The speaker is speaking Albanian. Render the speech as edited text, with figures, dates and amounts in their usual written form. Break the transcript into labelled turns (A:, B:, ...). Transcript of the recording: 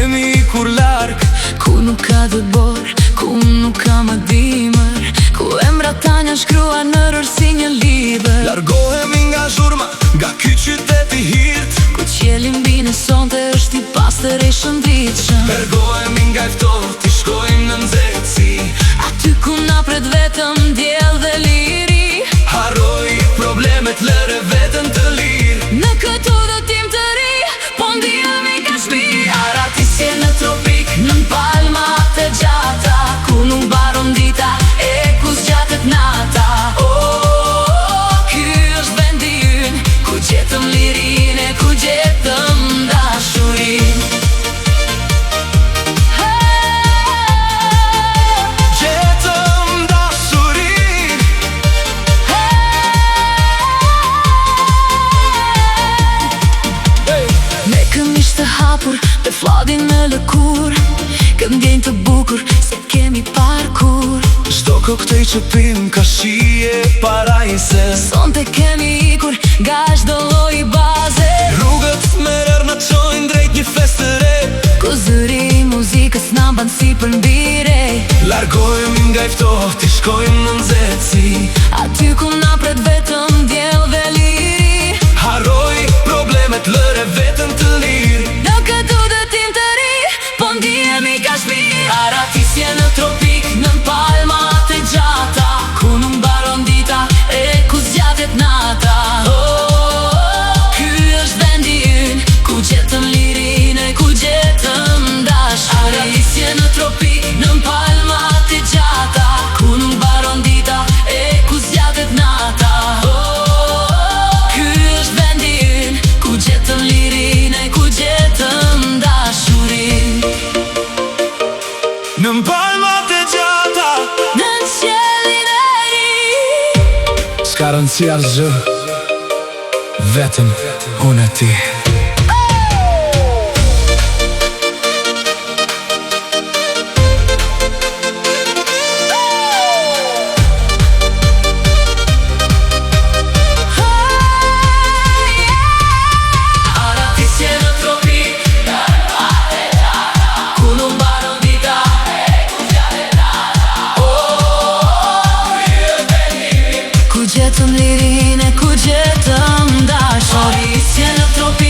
A: kemi ikur larg,
B: ku nuk ka dëbor, ku nuk ka më dimër, ku emra tanja shkrua në rër si një libër.
A: Largohemi nga zhurma, nga ky qytet I hirt,
B: ku qieli mbi në sonte është I pastër e shënditshëm.
A: largohemi nga I ftohtë, I shkojmë në nxehtësi,
B: aty ku na pret vetëm diell dhe liri.
A: harroj problemet, lëre veten të lirë.
B: Në këtë udhëtim të ri, po ndihemi ka shpi.
A: Aratisje në tropik,
B: Nën palmat e gjata, ku nuk mbaron dita e ku zgjatet nata. Ky është vendi ynë, ku gjetëm lirinë e ku gjetëm dashurinë.
A: gjetëm dashurinë.
B: Me këmish të hapur, me fladin në lëkur, këndjenjë të bukur, se kemi parkur.
A: Çdo koktej që pim ka shije parajse,
B: Sonte kemi ikur, nga çdo lloj baze,
A: rrugët me rër na çojnë drejt një fest të re.
B: ku zëri I muzikës na mban si për mbire.
A: Largohemi nga I ftohtë, I shkojmë në nxehtësi,
B: Aty ku na pret vetëm diell dhe liri.
A: harroj problemet, lëre veten të lirë.
B: Në këtë udhëtim të ri, po ndihemi ka shpi. Aratisje në tropik, nën palmat e gjata, ku nuk mbaron dita e ku zgjatet nata. Ky është vendi ynë, ku gjetëm lirinë e ku gjetëm dashurinë. Aratisje në tropik, nën palmat e gjata, ku nuk mbaron dita e ku zgjatet nata. Ky është vendi ynë, ku gjetëm lirinë e ku gjetëm dashurinë.
A: Në palmat e gjata,
B: Në qiellin e ri,
A: s'ka rëndësi asgjë, vetëm unë e ti.
B: aratisje në tropik, ku nuk mbaron dita e ku zgjatet nata. Ku gjetëm lirinë e ku gjetëm dashurinë. Aratisje në tropik,